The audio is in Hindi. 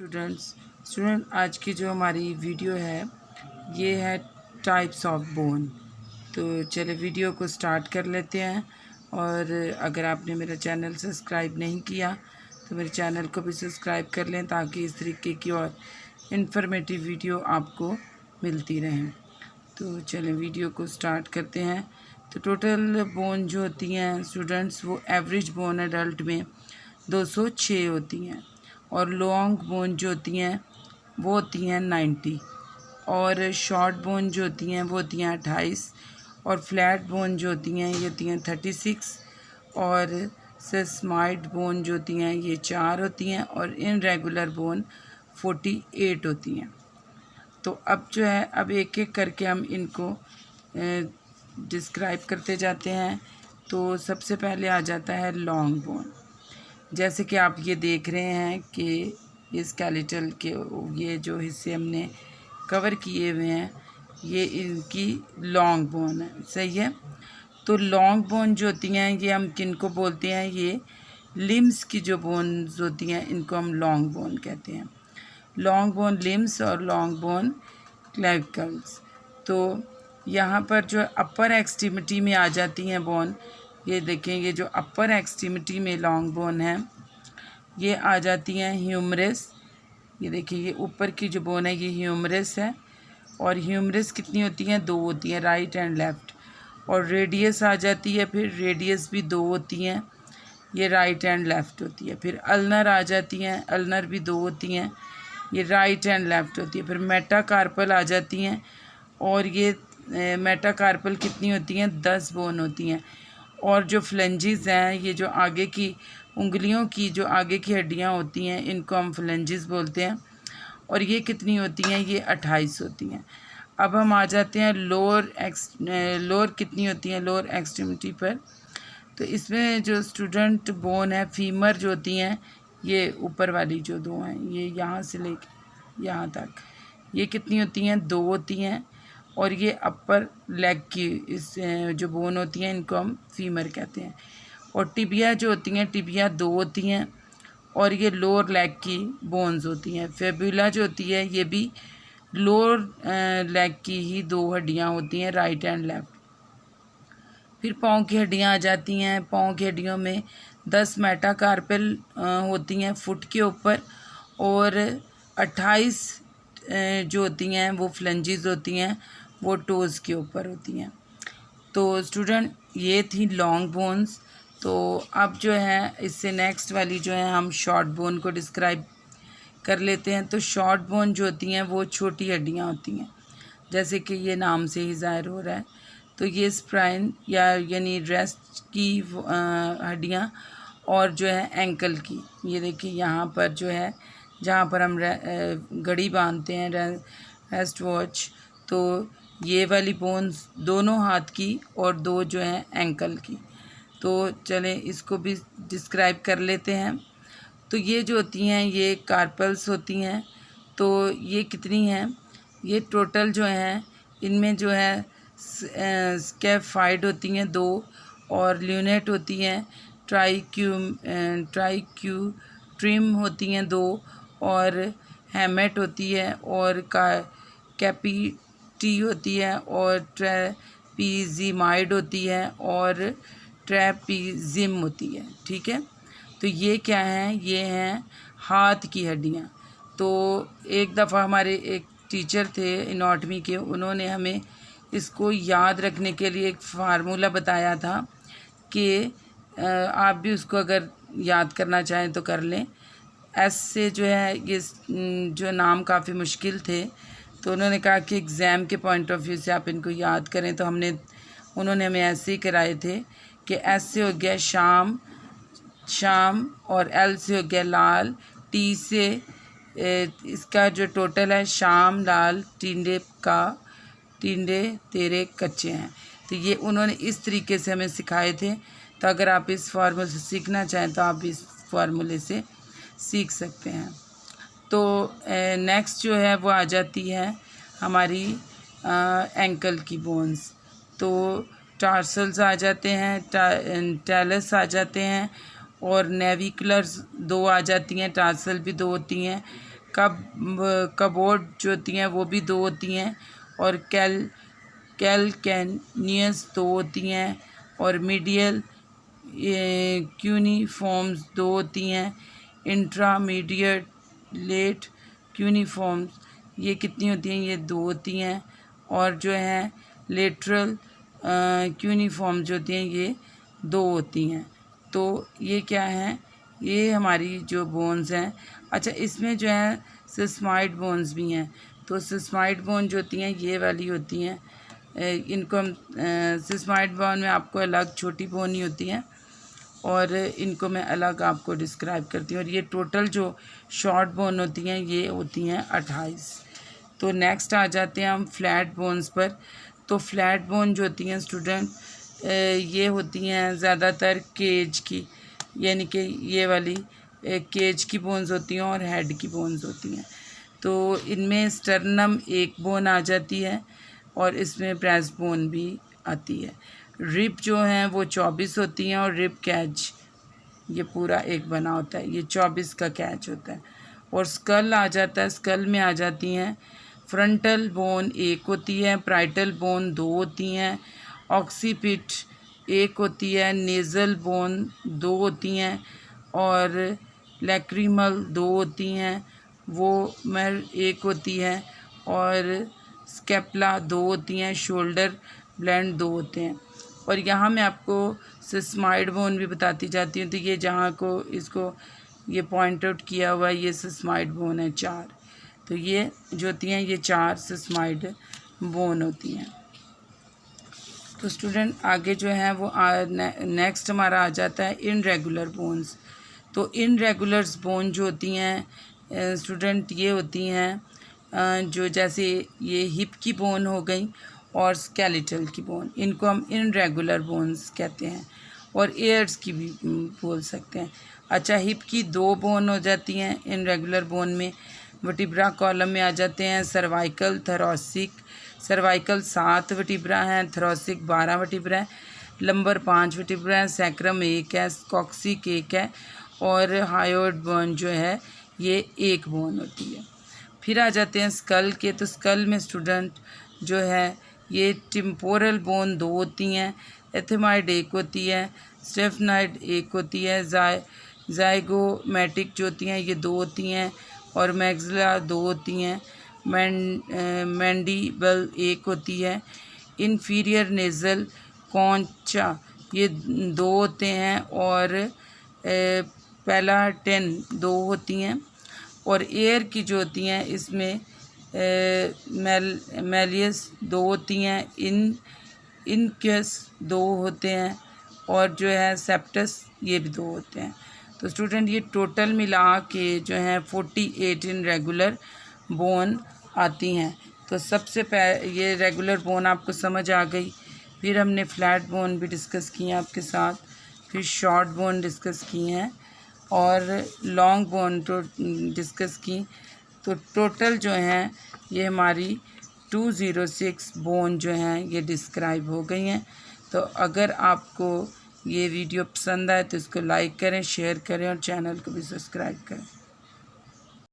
स्टूडेंट आज की जो हमारी वीडियो है ये है टाइप्स ऑफ बोन। तो चले वीडियो को स्टार्ट कर लेते हैं। और अगर आपने मेरा चैनल सब्सक्राइब नहीं किया तो मेरे चैनल को भी सब्सक्राइब कर लें ताकि इस तरीके की और इन्फॉर्मेटिव वीडियो आपको मिलती रहें। तो चलें वीडियो को स्टार्ट करते हैं। तो टोटल बोन जो होती हैं स्टूडेंट्स वो एवरेज बोन एडल्ट में 206 होती हैं और लॉन्ग बोन जो होती हैं वो होती हैं 90 और शॉर्ट बोन जो होती हैं वो होती हैं 28 और फ्लैट बोन जो होती हैं ये होती हैं 36 और सेस्माइड बोन जो होती हैं ये 4 होती हैं और इनरेगुलर बोन 48 होती हैं। तो अब जो है अब एक एक करके हम इनको डिस्क्राइब करते जाते हैं। तो सबसे पहले आ जाता है लॉन्ग बोन। जैसे कि आप ये देख रहे हैं कि ये स्केलेटल के ये जो हिस्से हमने कवर किए हुए हैं ये इनकी लॉन्ग बोन है, सही है। तो लॉन्ग बोन जो होती हैं ये हम किन को बोलते हैं, ये लिम्स की जो बोन्स होती हैं इनको हम लॉन्ग बोन कहते हैं। लॉन्ग बोन लिम्स और लॉन्ग बोन क्लेविकल्स। तो यहाँ पर जो अपर एक्सट्रीमिटी में आ जाती हैं बोन, ये देखें ये जो अपर एक्सट्रीमिटी में लॉन्ग बोन है ये आ जाती हैं ह्यूमरस। ये देखिए ये ऊपर की जो बोन है ये ह्यूमरस है और ह्यूमरस कितनी होती हैं, 2 होती हैं, राइट एंड लेफ़्ट। और रेडियस आ जाती है, फिर रेडियस भी 2 होती हैं, ये राइट एंड लेफ़्ट होती है। फिर अल्नर आ जाती हैं, अल्नर भी 2 होती हैं, ये राइट एंड लेफ़्ट होती है। फिर मेटाकार्पल आ जाती हैं और ये मेटाकार्पल कितनी होती हैं, 10 बोन होती हैं। और जो फ्लेंजिस हैं ये जो आगे की उंगलियों की जो आगे की हड्डियां होती हैं इनको हम फ्लेंजिस बोलते हैं और ये कितनी होती हैं, ये 28 होती हैं। अब हम आ जाते हैं लोअर कितनी होती हैं लोअर एक्सट्रीमिटी पर। तो इसमें जो स्टूडेंट बोन है फीमर जो होती हैं ये ऊपर वाली जो 2 हैं ये यहाँ से लेके यहाँ तक ये कितनी होती हैं, 2 होती हैं। और ये अपर लेग की इस जो बोन होती हैं इनको हम फीमर कहते हैं। और टिबिया जो होती हैं टिबिया 2 होती हैं और ये लोअर लेग की बोन्स होती हैं। फेबुला जो होती है ये भी लोअर लेग की ही 2 हड्डियां होती हैं, राइट एंड लेफ्ट। फिर पाँव की हड्डियां आ जाती हैं। पाँव की हड्डियों में 10 मेटाकार्पल होती हैं फुट के ऊपर और 28 जो होती हैं वो फ्लेंजिस होती हैं, वो टोज़ के ऊपर होती हैं। तो स्टूडेंट ये थी लॉन्ग बोन्स। तो अब जो है इससे नेक्स्ट वाली जो है हम शॉर्ट बोन को डिस्क्राइब कर लेते हैं। तो शॉर्ट बोन जो होती हैं वो छोटी हड्डियां होती हैं, जैसे कि ये नाम से ही ज़ाहिर हो रहा है। तो ये स्प्राइन यानी रेस्ट की हड्डियां और जो है एंकल की, ये देखिए यहाँ पर जो है जहाँ पर हम घड़ी बांधते हैं रेस्ट वॉच, तो ये वाली बोन्स दोनों हाथ की और 2 जो हैं एंकल की। तो चलें इसको भी डिस्क्राइब कर लेते हैं। तो ये जो होती हैं ये कार्पल्स होती हैं। तो ये कितनी हैं, ये टोटल जो हैं इनमें जो है स्कैफाइड होती हैं 2 और ल्यूनेट होती हैं, ट्राइक्यूट्रिम होती हैं 2 और हैमेट होती है और कैपिटी होती है और ट्रेपीजिमाइड होती है और ट्रेपीजिम होती है, ठीक है। तो ये क्या हैं, ये हैं हाथ की हड्डियाँ। तो एक दफ़ा हमारे एक टीचर थे एनाटॉमी के, उन्होंने हमें इसको याद रखने के लिए एक फार्मूला बताया था कि आप भी उसको अगर याद करना चाहें तो कर लें। एस से जो है ये जो नाम काफ़ी मुश्किल थे, तो उन्होंने कहा कि एग्ज़ाम के पॉइंट ऑफ व्यू से आप इनको याद करें। तो उन्होंने हमें ऐसे ही कराए थे कि एस से हो गया शाम और एल से हो गया लाल, टी से इसका जो टोटल है शाम लाल टिंडे तेरे कच्चे हैं। तो ये उन्होंने इस तरीके से हमें सिखाए थे। तो अगर आप इस फार्मूले से सीखना चाहें तो आप इस फार्मूले से सीख सकते हैं। तो नेक्स्ट जो है वो आ जाती है हमारी एंकल की बोन्स। तो टार्सल्स आ जाते हैं, टैलस आ जाते हैं और नेविकुलर्स 2 आ जाती हैं, टार्सल भी 2 होती हैं, कबोर्ड जो होती हैं वो भी 2 होती हैं, और कैलकेनियस 2 होती हैं, और मीडियल क्यूनिफॉर्म्स 2 होती हैं, इंट्रामीडिएट लेट क्यूनिफॉर्म्स ये कितनी होती हैं, ये 2 होती हैं, और जो है लेटरल क्यूनिफॉर्म जो होती हैं ये 2 होती हैं। तो ये क्या है, ये हमारी जो बोन्स हैं। अच्छा, इसमें जो है सिस्माइड बोन्स भी हैं। तो सिस्माइड बोन जो होती हैं ये वाली होती हैं, इनको हम सिस्माइड बोन में आपको अलग छोटी बोन ही होती हैं, और इनको मैं अलग आपको डिस्क्राइब करती हूँ। और ये टोटल जो शॉर्ट बोन होती हैं ये होती हैं 28। तो नेक्स्ट आ जाते हैं हम फ्लैट बोन्स पर। तो फ्लैट बोन जो होती हैं स्टूडेंट, ये होती हैं ज़्यादातर केज की, यानी कि ये वाली केज की बोन्स होती हैं और हेड की बोन्स होती हैं। तो इनमें स्टर्नम एक बोन आ जाती है, और इसमें ब्रेस्ट बोन भी आती है। रिब जो हैं वो 24 होती हैं, और रिब कैच ये पूरा एक बना होता है, ये 24 का कैच होता है। और स्कल आ जाता है, स्कल में आ जाती हैं फ्रंटल बोन 1 होती है, प्राइटल बोन 2 होती हैं, ऑक्सीपिट 1 होती है, नेज़ल बोन 2 होती हैं, और लैक्रिमल 2 होती हैं, वो मर 1 होती है, और स्केपला 2 होती हैं, शोल्डर ब्लेंड 2 होते हैं। और यहाँ मैं आपको सिस्माइड बोन भी बताती जाती हूँ। तो ये जहाँ को इसको ये पॉइंट आउट किया हुआ है, ये सिस्माइड बोन है 4। तो ये जो होती हैं ये 4 सिस्माइड बोन होती हैं। तो स्टूडेंट आगे जो है वो नेक्स्ट हमारा आ जाता है इनरेगुलर बोन्स। तो इनरेगुलर बोन जो होती हैं स्टूडेंट ये होती हैं जो जैसे ये हिप की बोन हो गई और स्केलेटल की बोन, इनको हम इनरेगुलर बोन्स कहते हैं, और एयर्स की भी बोल सकते हैं। अच्छा, हिप की 2 बोन हो जाती हैं इनरेगुलर बोन में, वर्टिब्रा कॉलम में आ जाते हैं सर्वाइकल थोरैसिक। सर्वाइकल 7 वर्टिब्रा हैं, थोरैसिक 12 वर्टिब्रा है, लंबर 5 वर्टिब्रा है, सैक्रम 1 है, कॉक्सिक 1 है, और हायोइड बोन जो है ये 1 बोन होती है। फिर आ जाते हैं स्कल के। तो स्कल में स्टूडेंट जो है ये टिम्पोरल बोन 2 होती हैं, एथेमाइड 1 होती है, स्टेफनाइड 1 होती है, जाइगोमेटिक जो होती हैं ये 2 होती हैं, और मैक्सिला 2 होती हैं, मैंडिबल 1 होती है, इन्फीरियर नेज़ल कॉन्चा ये 2 होते हैं, और पैलाटेन 2 होती हैं, और एयर की जो होती हैं इसमें मेलियस 2 होती हैं, इनकस 2 होते हैं, और जो है सेप्टस ये भी 2 होते हैं। तो स्टूडेंट ये टोटल मिला के जो है 48 इनरेगुलर बोन आती हैं। तो सबसे ये रेगुलर बोन आपको समझ आ गई। फिर हमने फ्लैट बोन भी डिस्कस किए हैं आपके साथ, फिर शॉर्ट बोन डिस्कस किए हैं, और लॉन्ग बोन तो डिस्कस की। तो टोटल जो हैं ये हमारी 206 बोन जो हैं ये डिस्क्राइब हो गई हैं। तो अगर आपको ये वीडियो पसंद आए तो इसको लाइक करें, शेयर करें, और चैनल को भी सब्सक्राइब करें।